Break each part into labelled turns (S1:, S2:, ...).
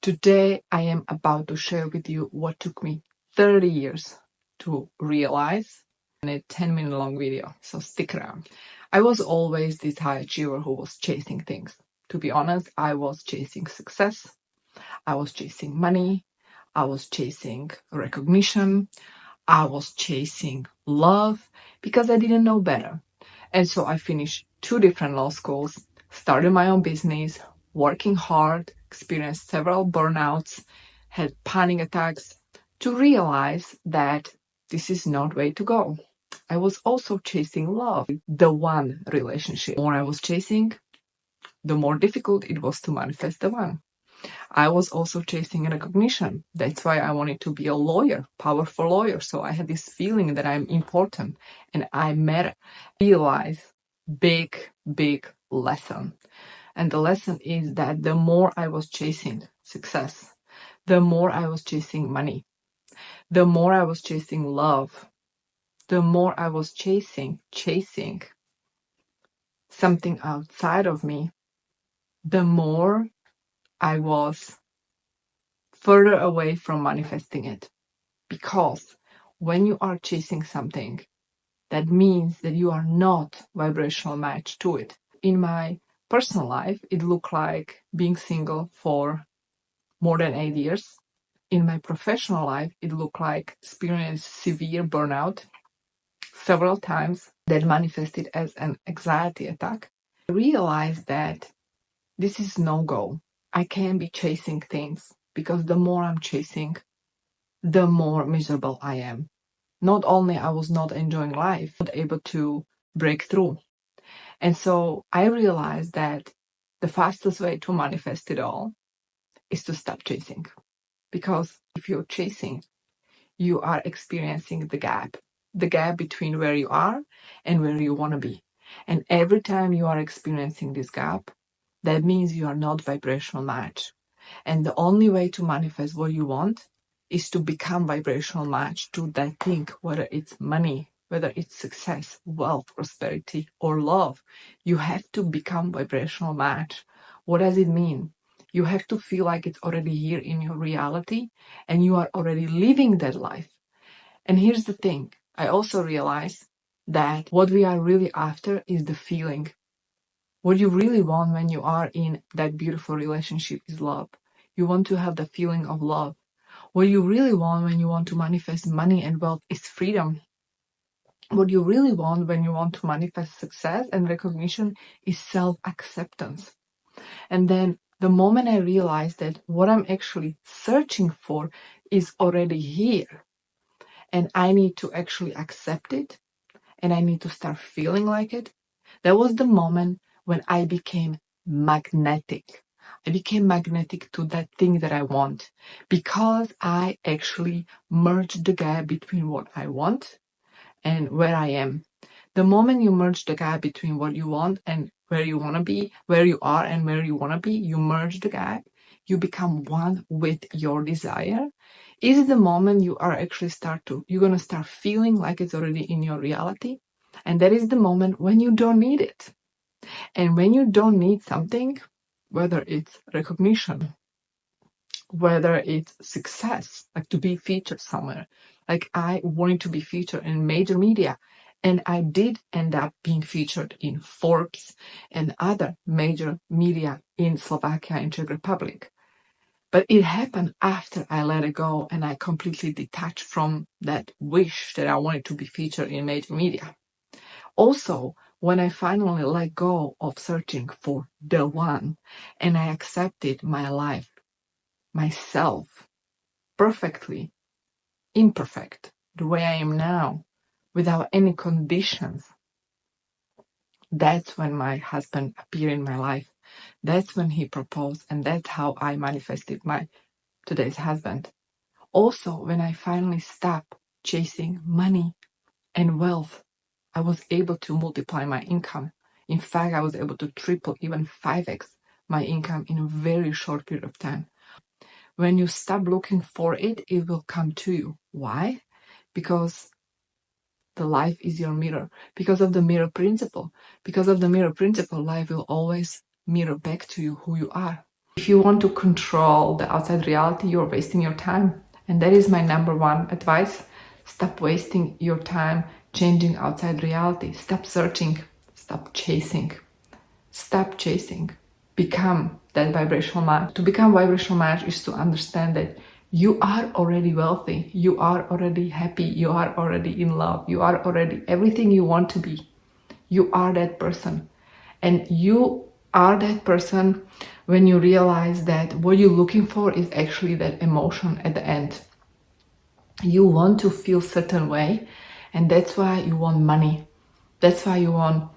S1: Today, I am about to share with you what took me 30 years to realize in a 10-minute long video, so stick around. I was always this high achiever who was chasing things. To be honest, I was chasing success, I was chasing money, I was chasing recognition, I was chasing love because I didn't know better. And so I finished 2 different law schools, started my own business, working hard, experienced several burnouts, had panic attacks to realize that this is not the way to go. I was also chasing love, the one relationship. The more I was chasing, the more difficult it was to manifest the one. I was also chasing recognition. That's why I wanted to be a lawyer, powerful lawyer. So I had this feeling that I'm important and I matter. Realize big lesson. And the lesson is that the more I was chasing success, the more I was chasing money, the more I was chasing love, the more I was chasing something outside of me, the more I was further away from manifesting it. Because when you are chasing something, that means that you are not vibrational match to it. In my personal life, it looked like being single for more than 8 years. In my professional life, it looked like experiencing severe burnout several times that manifested as an anxiety attack. I realized that this is no go. I can't be chasing things because the more I'm chasing, the more miserable I am. Not only I was not enjoying life, not able to break through. And so I realized that the fastest way to manifest it all is to stop chasing. Because if you're chasing, you are experiencing the gap between where you are and where you want to be. And every time you are experiencing this gap, that means you are not vibrational match. And the only way to manifest what you want is to become vibrational match to that thing, whether it's money, whether it's success, wealth, prosperity, or love. You have to become vibrational match. What does it mean? You have to feel like it's already here in your reality and you are already living that life. And here's the thing. I also realize that what we are really after is the feeling. What you really want when you are in that beautiful relationship is love. You want to have the feeling of love. What you really want when you want to manifest money and wealth is freedom. What you really want when you want to manifest success and recognition is self-acceptance. And then the moment I realized that what I'm actually searching for is already here, and I need to actually accept it, and I need to start feeling like it, that was the moment when I became magnetic. I became magnetic to that thing that I want because I actually merged the gap between what I want and where I am. The moment you merge the gap between what you want and where you want to be, where you are and where you want to be, you merge the gap, you become one with your desire, is the moment you are actually you're going to start feeling like it's already in your reality. And that is the moment when you don't need it. And when you don't need something, whether it's recognition, whether it's success, like to be featured somewhere, like I wanted to be featured in major media, and I did end up being featured in Forbes and other major media in Slovakia and Czech Republic. But it happened after I let it go and I completely detached from that wish that I wanted to be featured in major media. Also, when I finally let go of searching for the one and I accepted my life, myself, perfectly imperfect, the way I am now, without any conditions, that's when my husband appeared in my life. That's when he proposed, and that's how I manifested my today's husband. Also, when I finally stopped chasing money and wealth, I was able to multiply my income. In fact, I was able to triple, even 5x my income in a very short period of time. When you stop looking for it, it will come to you. Why? Because the life is your mirror. Because of the mirror principle. Because of the mirror principle, life will always mirror back to you who you are. If you want to control the outside reality, you're wasting your time. And that is my number one advice. Stop wasting your time changing outside reality. Stop searching. Stop chasing. Stop chasing. Become that vibrational match. To become vibrational match is to understand that you are already wealthy. You are already happy. You are already in love. You are already everything you want to be. You are that person. And you are that person when you realize that what you're looking for is actually that emotion at the end. You want to feel certain way, and that's why you want money. That's why you want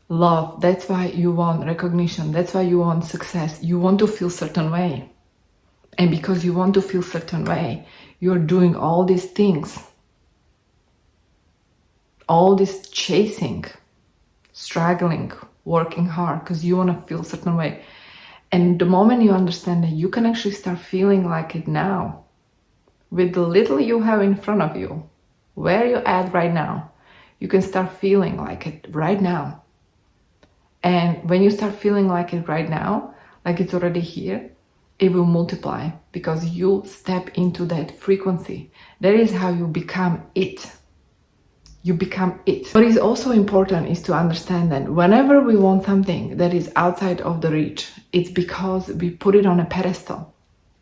S1: love. That's why you want recognition. That's why you want success. You want to feel certain way. And because you want to feel certain way, you're doing all these things. All this chasing, struggling, working hard because you want to feel a certain way. And the moment you understand that you can actually start feeling like it now, with the little you have in front of you, where you're at right now, you can start feeling like it right now. And when you start feeling like it right now, like it's already here, it will multiply because you step into that frequency. That is how you become it. You become it. What is also important is to understand that whenever we want something that is outside of the reach, it's because we put it on a pedestal.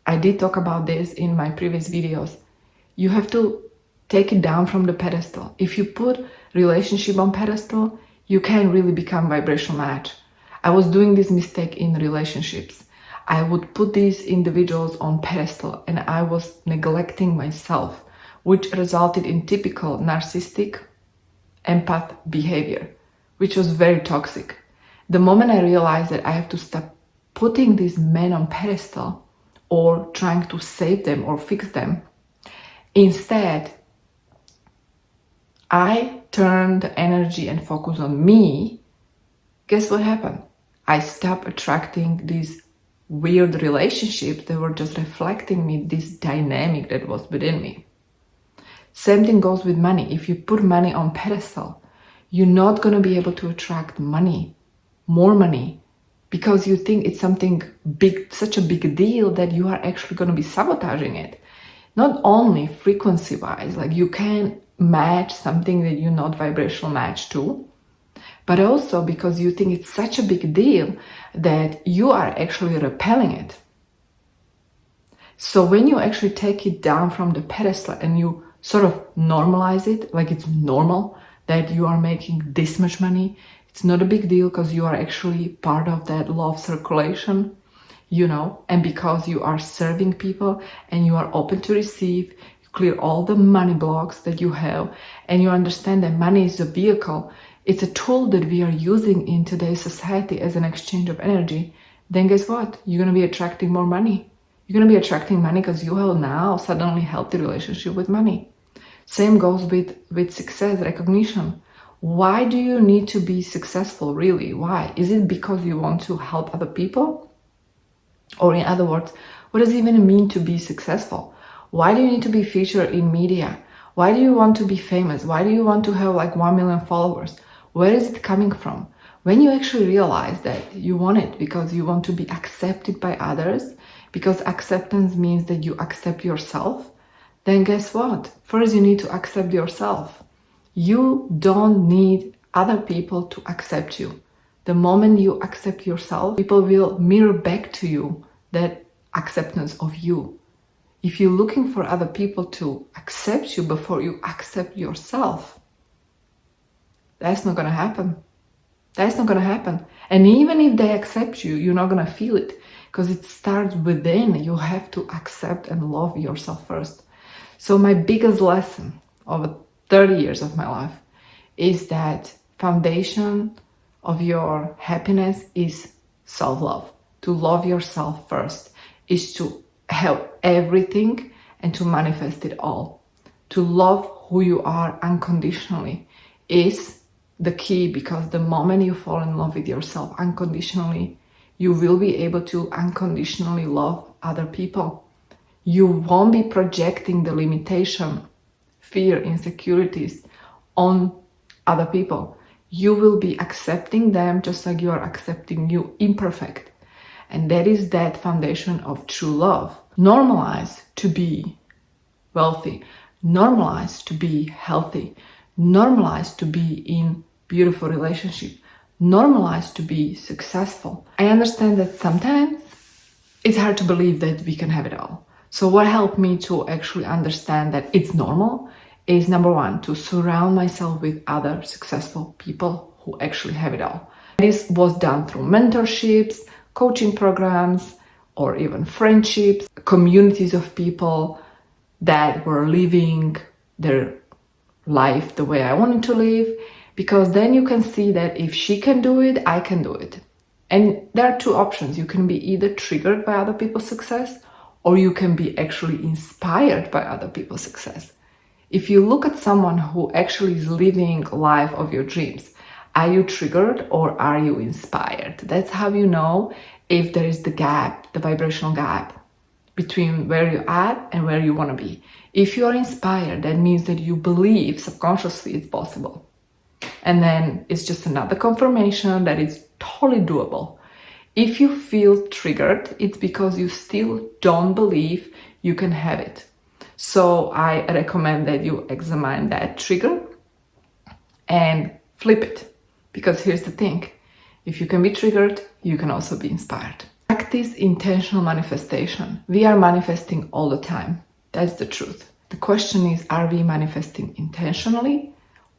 S1: I did talk about this in my previous videos. You have to take it down from the pedestal. If you put relationship on pedestal, you can't really become vibrational match. I was doing this mistake in relationships. I would put these individuals on pedestal and I was neglecting myself, which resulted in typical narcissistic empath behavior, which was very toxic. The moment I realized that I have to stop putting these men on pedestal or trying to save them or fix them, instead, I turned the energy and focus on me. Guess what happened? I stopped attracting these weird relationships that were just reflecting me, this dynamic that was within me. Same thing goes with money. If you put money on pedestal, you're not going to be able to attract money, more money, because you think it's something big, such a big deal that you are actually going to be sabotaging it. Not only frequency-wise, like you can match something that you're not vibrational match to, but also because you think it's such a big deal that you are actually repelling it. So when you actually take it down from the pedestal and you sort of normalize it, like it's normal that you are making this much money, it's not a big deal because you are actually part of that love circulation, you know, and because you are serving people and you are open to receive, you clear all the money blocks that you have, and you understand that money is a vehicle, it's a tool that we are using in today's society as an exchange of energy, then guess what? You're going to be attracting more money. You're going to be attracting money because you have now suddenly healthy relationship with money. Same goes with success, recognition. Why do you need to be successful, really? Why? Is it because you want to help other people? Or in other words, what does it even mean to be successful? Why do you need to be featured in media? Why do you want to be famous? Why do you want to have like 1 million followers? Where is it coming from? When you actually realize that you want it because you want to be accepted by others, because acceptance means that you accept yourself, then guess what? First, you need to accept yourself. You don't need other people to accept you. The moment you accept yourself, people will mirror back to you that acceptance of you. If you're looking for other people to accept you before you accept yourself, that's not going to happen. That's not going to happen. And even if they accept you, you're not going to feel it because it starts within. You have to accept and love yourself first. So my biggest lesson over 30 years of my life is that foundation of your happiness is self-love. To love yourself first is to have everything and to manifest it all. To love who you are unconditionally is the key, because the moment you fall in love with yourself unconditionally, you will be able to unconditionally love other people. You won't be projecting the limitation, fear, insecurities on other people. You will be accepting them just like you are accepting you imperfect. And that is that foundation of true love. Normalize to be wealthy, normalize to be healthy, normalize to be in beautiful relationship, normalize to be successful. I understand that sometimes it's hard to believe that we can have it all. So what helped me to actually understand that it's normal is, number one, to surround myself with other successful people who actually have it all. This was done through mentorships, coaching programs, or even friendships, communities of people that were living their life the way I wanted to live, because then you can see that if she can do it, I can do it. And there are two options. You can be either triggered by other people's success, or you can be actually inspired by other people's success. If you look at someone who actually is living life of your dreams, are you triggered or are you inspired? That's how you know if there is the gap, the vibrational gap between where you're at and where you want to be. If you are inspired, that means that you believe subconsciously it's possible. And then it's just another confirmation that it's totally doable. If you feel triggered, it's because you still don't believe you can have it. So I recommend that you examine that trigger and flip it. Because here's the thing, if you can be triggered, you can also be inspired. Practice intentional manifestation. We are manifesting all the time. That's the truth. The question is, are we manifesting intentionally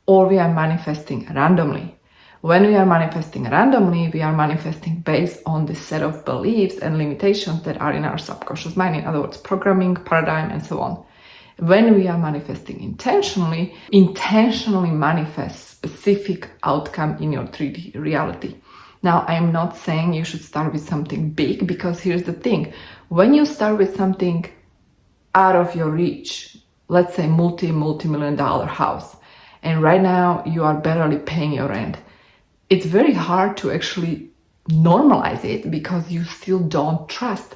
S1: or we are manifesting randomly? When we are manifesting randomly, we are manifesting based on the set of beliefs and limitations that are in our subconscious mind. In other words, programming, paradigm, and so on. When we are manifesting intentionally manifest specific outcome in your 3D reality. Now, I'm not saying you should start with something big, because here's the thing. When you start with something out of your reach, let's say multi-million dollar house, and right now you are barely paying your rent, it's very hard to actually normalize it because you still don't trust.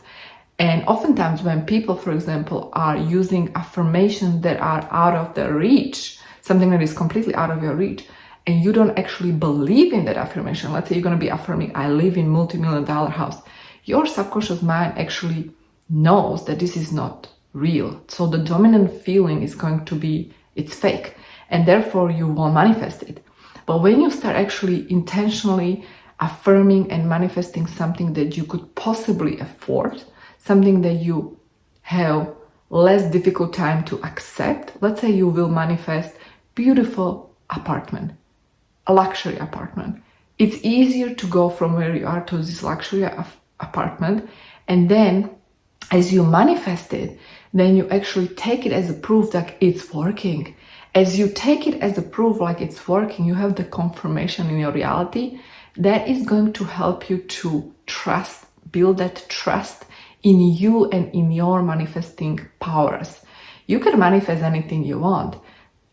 S1: And oftentimes when people, for example, are using affirmations that are out of their reach, something that is completely out of your reach, and you don't actually believe in that affirmation, let's say you're going to be affirming, I live in multi-million dollar house, your subconscious mind actually knows that this is not real. So the dominant feeling is going to be, it's fake, and therefore you won't manifest it. But when you start actually intentionally affirming and manifesting something that you could possibly afford, something that you have less difficult time to accept, let's say you will manifest beautiful apartment, a luxury apartment. It's easier to go from where you are to this luxury apartment, and then as you manifest it, then you actually take it as a proof that it's working. As you take it as a proof like it's working, you have the confirmation in your reality that is going to help you to trust, build that trust in you and in your manifesting powers. You can manifest anything you want,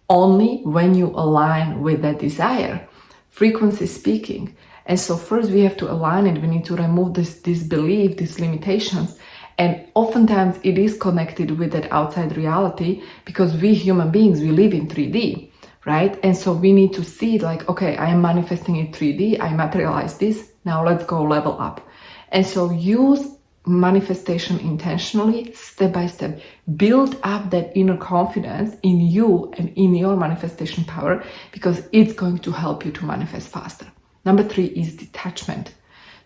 S1: only when you align with that desire, frequency speaking. And so first we have to align it. We need to remove this belief, these limitations. And oftentimes it is connected with that outside reality, because we human beings, we live in 3D, right? And so we need to see it like, okay, I am manifesting in 3D, I materialize this, now let's go level up. And so use manifestation intentionally, step by step. Build up that inner confidence in you and in your manifestation power, because it's going to help you to manifest faster. Number 3 is detachment.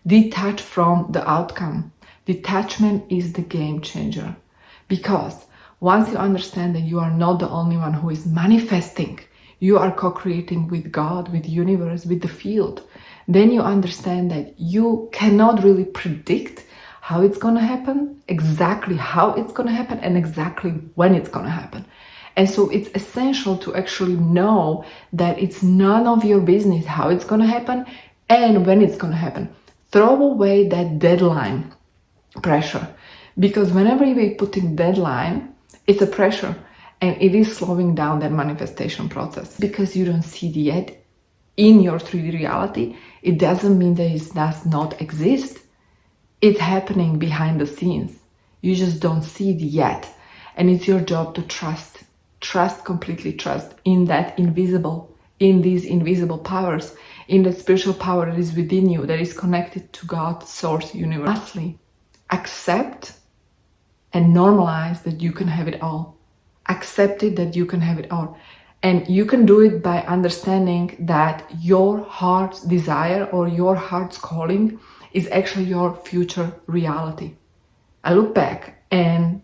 S1: Detach from the outcome. Detachment is the game changer, because once you understand that you are not the only one who is manifesting, you are co-creating with God, with the universe, with the field, then you understand that you cannot really predict how it's going to happen, exactly how it's going to happen, and exactly when it's going to happen. And so it's essential to actually know that it's none of your business how it's going to happen and when it's going to happen. Throw away that deadline pressure, because whenever you're putting deadline, it's a pressure and it is slowing down that manifestation process. Because you don't see it yet in your 3D reality, it doesn't mean that it does not exist. It's happening behind the scenes. You just don't see it yet. And it's your job to trust, completely trust in that invisible, in these invisible powers, in the spiritual power that is within you, that is connected to God, Source, Universe. Lastly, accept and normalize that you can have it all. Accept it that you can have it all. And you can do it by understanding that your heart's desire or your heart's calling is actually your future reality. I look back and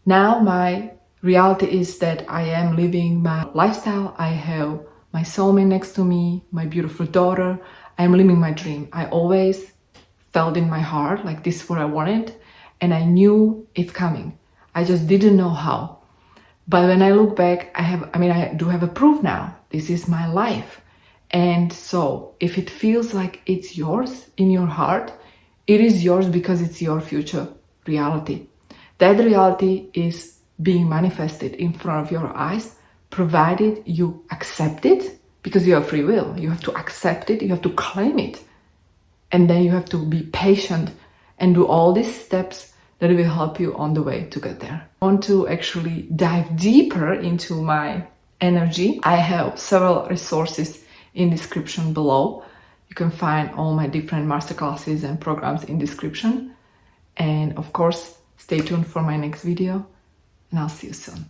S1: now my reality is that I am living my lifestyle. I have my soulmate next to me, my beautiful daughter. I am living my dream. I always felt in my heart like this is what I wanted, and I knew it's coming. I just didn't know how. But when I look back, I do have a proof now. This is my life. And so if it feels like it's yours in your heart, it is yours because it's your future reality. That reality is being manifested in front of your eyes, provided you accept it, because you have free will. You have to accept it, you have to claim it. And then you have to be patient and do all these steps that will help you on the way to get there. I want to actually dive deeper into my energy. I have several resources in description below. You can find all my different masterclasses and programs in description. And of course, stay tuned for my next video, and I'll see you soon.